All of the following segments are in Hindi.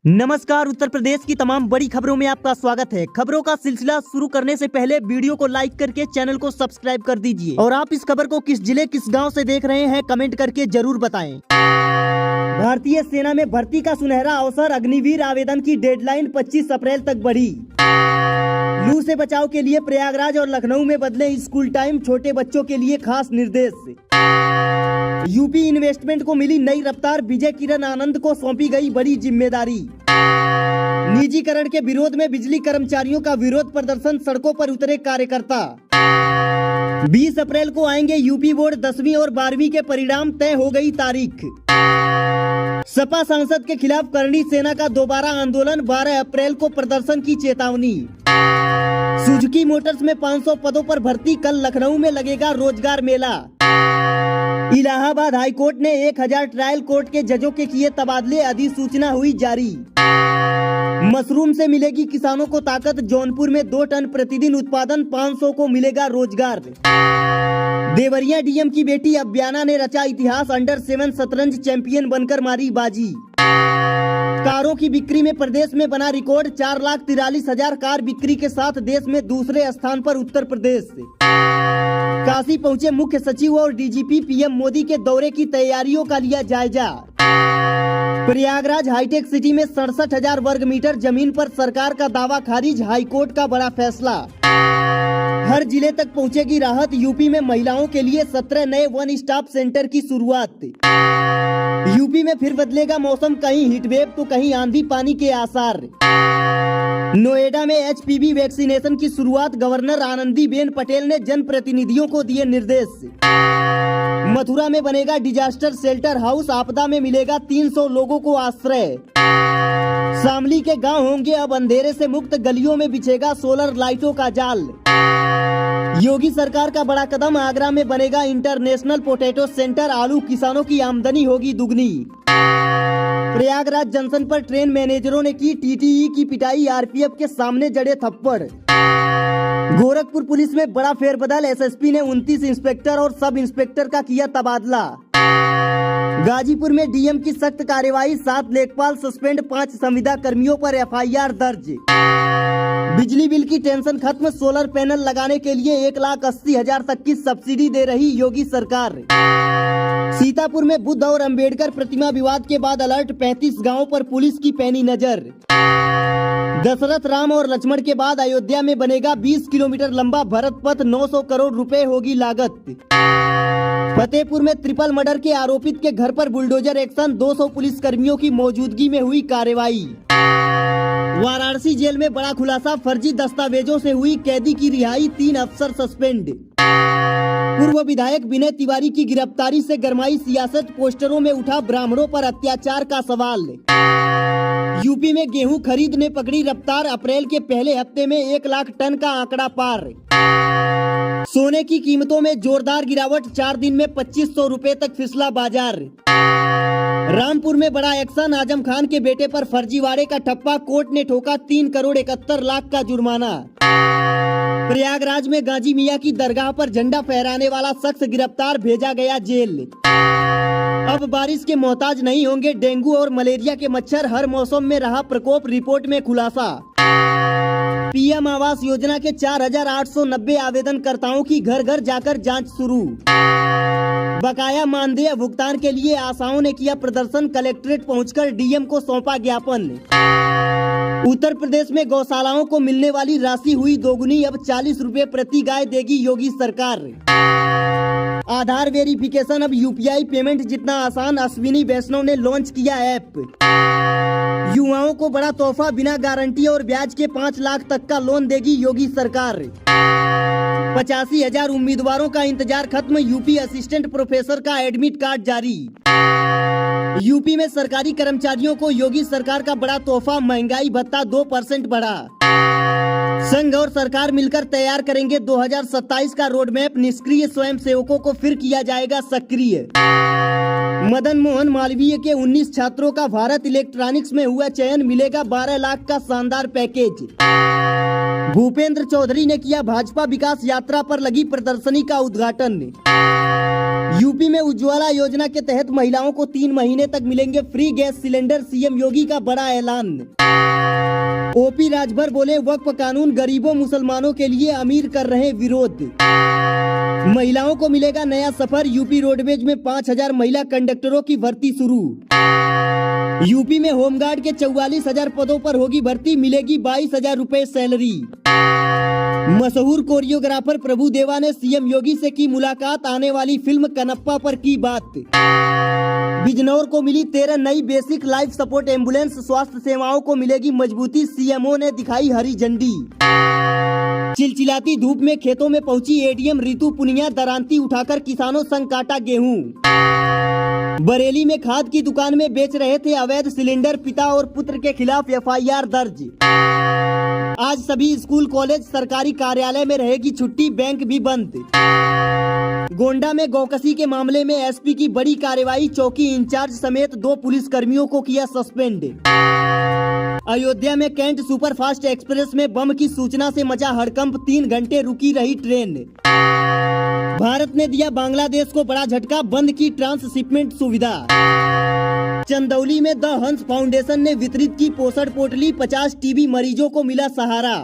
नमस्कार। उत्तर प्रदेश की तमाम बड़ी खबरों में आपका स्वागत है। खबरों का सिलसिला शुरू करने से पहले वीडियो को लाइक करके चैनल को सब्सक्राइब कर दीजिए और आप इस खबर को किस जिले किस गांव से देख रहे हैं कमेंट करके जरूर बताएं। भारतीय सेना में भर्ती का सुनहरा अवसर, अग्निवीर आवेदन की डेडलाइन 25 अप्रैल तक बढ़ी। लू से बचाव के लिए प्रयागराज और लखनऊ में बदले स्कूल टाइम, छोटे बच्चों के लिए खास निर्देश। यूपी इन्वेस्टमेंट को मिली नई रफ्तार, विजय किरण आनंद को सौंपी गई बड़ी जिम्मेदारी। निजीकरण के विरोध में बिजली कर्मचारियों का विरोध प्रदर्शन, सड़कों पर उतरे कार्यकर्ता। 20 अप्रैल को आएंगे यूपी बोर्ड 10वीं और 12वीं के परिणाम, तय हो गई तारीख। सपा सांसद के खिलाफ करणी सेना का दोबारा आंदोलन, 12 अप्रैल को प्रदर्शन की चेतावनी। सुजुकी मोटर्स में 500 पदों पर भर्ती, कल लखनऊ में लगेगा रोजगार मेला। इलाहाबाद हाईकोर्ट ने 1000 ट्रायल कोर्ट के जजों के किए तबादले, अधिसूचना हुई जारी। मशरूम से मिलेगी किसानों को ताकत, जौनपुर में 2 टन प्रतिदिन उत्पादन, 500 को मिलेगा रोजगार। देवरिया डीएम की बेटी अब्याना ने रचा इतिहास, अंडर-7 शतरंज चैंपियन बनकर मारी बाजी। कारों की बिक्री में प्रदेश में बना रिकॉर्ड, 4,43,000 कार बिक्री के साथ देश में दूसरे स्थान पर उत्तर प्रदेश। काशी पहुंचे मुख्य सचिव और डीजीपी, पीएम मोदी के दौरे की तैयारियों का लिया जायजा। प्रयागराज हाईटेक सिटी में 67,000 वर्ग मीटर जमीन पर सरकार का दावा खारिज, हाईकोर्ट का बड़ा फैसला। हर जिले तक पहुंचेगी राहत, यूपी में महिलाओं के लिए 17 नए वन स्टॉप सेंटर की शुरुआत। यूपी में फिर बदलेगा मौसम, कहीं हीटवेव तो कहीं आंधी पानी के आसार। नोएडा में एचपीवी वैक्सीनेशन की शुरुआत, गवर्नर आनंदीबेन पटेल ने जनप्रतिनिधियों को दिए निर्देश। मथुरा में बनेगा डिजास्टर शेल्टर हाउस, आपदा में मिलेगा 300 लोगों को आश्रय। शामली के गांव होंगे अब अंधेरे से मुक्त, गलियों में बिछेगा सोलर लाइटों का जाल। योगी सरकार का बड़ा कदम, आगरा में बनेगा इंटरनेशनल पोटैटो सेंटर, आलू किसानों की आमदनी होगी दुगनी। प्रयागराज जंक्शन पर ट्रेन मैनेजरों ने की टीटीई की पिटाई, आरपीएफ के सामने जड़े थप्पड़। गोरखपुर पुलिस में बड़ा फेरबदल, एसएसपी ने 29 इंस्पेक्टर और सब इंस्पेक्टर का किया तबादला। गाजीपुर में डीएम की सख्त कार्रवाई, 7 लेखपाल सस्पेंड, 5 संविदा कर्मियों पर एफआईआर दर्ज। बिजली बिल की टेंशन खत्म, सोलर पैनल लगाने के लिए 1,80,000 तक की सब्सिडी दे रही योगी सरकार। सीतापुर में बुद्ध और अंबेडकर प्रतिमा विवाद के बाद अलर्ट, 35 गांवों पर पुलिस की पैनी नजर। दशरथ राम और लक्ष्मण के बाद अयोध्या में बनेगा 20 किलोमीटर लंबा भरत पथ, 900 करोड़ रुपए होगी लागत। फतेहपुर में ट्रिपल मर्डर के आरोपित के घर पर बुलडोजर एक्शन, 200 पुलिस कर्मियों की मौजूदगी में हुई कार्रवाई। वाराणसी जेल में बड़ा खुलासा, फर्जी दस्तावेजों से हुई कैदी की रिहाई, 3 अफसर सस्पेंड। पूर्व विधायक विनय तिवारी की गिरफ्तारी से गरमाई सियासत, पोस्टरों में उठा ब्राह्मणों पर अत्याचार का सवाल। यूपी में गेहूं खरीद ने पकड़ी रफ्तार, अप्रैल के पहले हफ्ते में 1 लाख टन का आंकड़ा पार। सोने की कीमतों में जोरदार गिरावट, 4 दिन में 2500 रुपए तक फिसला बाजार। रामपुर में बड़ा एक्शन, आजम खान के बेटे पर फर्जीवाड़े का ठप्पा, कोर्ट ने ठोका 3 करोड़ 71 लाख का जुर्माना। प्रयागराज में गाजी मियां की दरगाह पर झंडा फहराने वाला शख्स गिरफ्तार, भेजा गया जेल। अब बारिश के मोहताज नहीं होंगे डेंगू और मलेरिया के मच्छर, हर मौसम में रहा प्रकोप, रिपोर्ट में खुलासा। पीएम आवास योजना के 4,890 आवेदनकर्ताओं की घर घर जाकर जांच शुरू। बकाया मानदेय भुगतान के लिए आशाओं ने किया प्रदर्शन, कलेक्ट्रेट पहुंचकर डीएम को सौंपा ज्ञापन। उत्तर प्रदेश में गौशालाओं को मिलने वाली राशि हुई दोगुनी, अब 40 रुपए प्रति गाय देगी योगी सरकार। आधार वेरिफिकेशन अब यूपीआई पेमेंट जितना आसान, अश्विनी वैष्णव ने लॉन्च किया ऐप। युवाओं को बड़ा तोहफा, बिना गारंटी और ब्याज के 5 लाख तक का लोन देगी योगी सरकार। 85,000 उम्मीदवारों का इंतजार खत्म, यूपी असिस्टेंट प्रोफेसर का एडमिट कार्ड जारी। यूपी में सरकारी कर्मचारियों को योगी सरकार का बड़ा तोहफा, महंगाई भत्ता 2% बढ़ा। संघ और सरकार मिलकर तैयार करेंगे 2027 का रोड मैप, निष्क्रिय स्वयं सेवकों को फिर किया जाएगा सक्रिय। मदन मोहन मालवीय के 19 छात्रों का भारत इलेक्ट्रॉनिक्स में हुआ चयन, मिलेगा 12 लाख का शानदार पैकेज। भूपेंद्र चौधरी ने किया भाजपा विकास यात्रा पर लगी प्रदर्शनी का उद्घाटन। यूपी में उज्ज्वला योजना के तहत महिलाओं को 3 महीने तक मिलेंगे फ्री गैस सिलेंडर, सीएम योगी का बड़ा ऐलान। ओपी राजभर बोले वक्फ कानून गरीबों मुसलमानों के लिए अमीर कर रहे विरोध। महिलाओं को मिलेगा नया सफर, यूपी रोडवेज में 5000 महिला कंडक्टरों की भर्ती शुरू। यूपी में होमगार्ड के 44,000 पदों पर होगी भर्ती, मिलेगी 22,000 रुपए सैलरी। मशहूर कोरियोग्राफर प्रभु देवा ने सीएम योगी से की मुलाकात, आने वाली फिल्म कनप्पा पर की बात। बिजनौर को मिली 13 नई बेसिक लाइफ सपोर्ट एम्बुलेंस, स्वास्थ्य सेवाओं को मिलेगी मजबूती, सीएमओ ने दिखाई हरी झंडी। चिलचिलाती धूप में खेतों में पहुंची एडीएम रितु पुनिया, दरांती उठाकर किसानों संग काटा गेहूं। बरेली में खाद की दुकान में बेच रहे थे अवैध सिलेंडर, पिता और पुत्र के खिलाफ एफआईआर दर्ज। आज सभी स्कूल कॉलेज सरकारी कार्यालय में रहेगी छुट्टी, बैंक भी बंद। गोंडा में गौकसी के मामले में एसपी की बड़ी कार्रवाई, चौकी इंचार्ज समेत 2 पुलिसकर्मियों को किया सस्पेंड। अयोध्या में कैंट सुपरफास्ट एक्सप्रेस में बम की सूचना से मचा हड़कंप, 3 घंटे रुकी रही ट्रेन। भारत ने दिया बांग्लादेश को बड़ा झटका, बंद की ट्रांसशिपमेंट सुविधा। चंदौली में द हंस फाउंडेशन ने वितरित की पोषण पोटली, 50 टीबी मरीजों को मिला सहारा।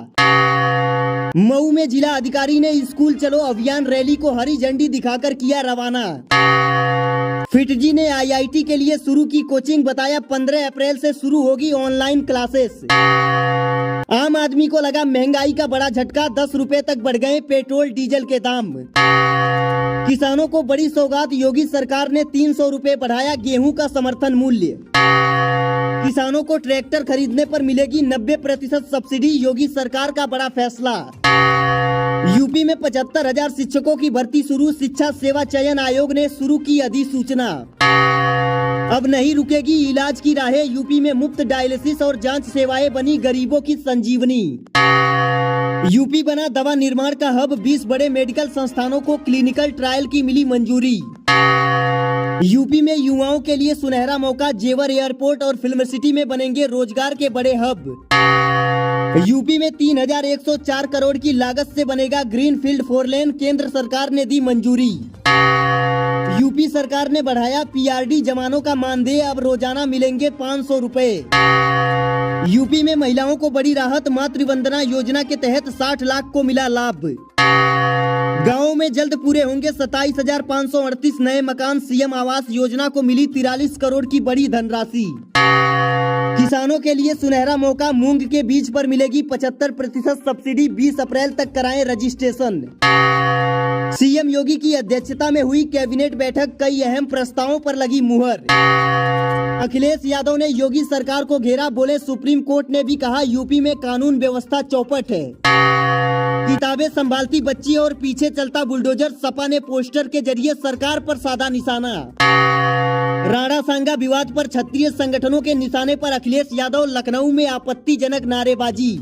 मऊ में जिला अधिकारी ने स्कूल चलो अभियान रैली को हरी झंडी दिखाकर किया रवाना। फिटजी ने आईआईटी के लिए शुरू की कोचिंग, बताया 15 अप्रैल से शुरू होगी ऑनलाइन क्लासेस। आम आदमी को लगा महंगाई का बड़ा झटका, 10 रुपए तक बढ़ गए पेट्रोल डीजल के दाम। किसानों को बड़ी सौगात, योगी सरकार ने 300 रुपए बढ़ाया गेहूं का समर्थन मूल्य। किसानों को ट्रैक्टर खरीदने पर मिलेगी 90% सब्सिडी, योगी सरकार का बड़ा फैसला। यूपी में 75,000 शिक्षकों की भर्ती शुरू, शिक्षा सेवा चयन आयोग ने शुरू की अधिसूचना। अब नहीं रुकेगी इलाज की राहें, यूपी में मुफ्त डायलिसिस और जांच सेवाएं बनी गरीबों की संजीवनी। यूपी बना दवा निर्माण का हब, 20 बड़े मेडिकल संस्थानों को क्लिनिकल ट्रायल की मिली मंजूरी। यूपी में युवाओं के लिए सुनहरा मौका, जेवर एयरपोर्ट और फिल्म सिटी में बनेंगे रोजगार के बड़े हब। यूपी में 3104 करोड़ की लागत से बनेगा ग्रीनफील्ड 4 लेन, केंद्र सरकार ने दी मंजूरी। यूपी सरकार ने बढ़ाया पीआरडी जवानों का मानदेय, अब रोजाना मिलेंगे 500 रुपए। यूपी में महिलाओं को बड़ी राहत, मातृवंदना योजना के तहत 60 लाख को मिला लाभ। गाँव में जल्द पूरे होंगे 27,538 नए मकान, सीएम आवास योजना को मिली 43 करोड़ की बड़ी धनराशि। किसानों के लिए सुनहरा मौका, मूंग के बीज पर मिलेगी 75% सब्सिडी, 20 अप्रैल तक कराएं रजिस्ट्रेशन। सीएम योगी की अध्यक्षता में हुई कैबिनेट बैठक, कई अहम प्रस्तावों पर लगी मुहर। अखिलेश यादव ने योगी सरकार को घेरा, बोले सुप्रीम कोर्ट ने भी कहा यूपी में कानून व्यवस्था चौपट है। किताबें संभालती बच्ची और पीछे चलता बुलडोजर, सपा ने पोस्टर के जरिए सरकार पर साधा निशाना। राणा सांगा विवाद पर क्षत्रिय संगठनों के निशाने पर अखिलेश यादव, लखनऊ में आपत्तिजनक नारेबाजी।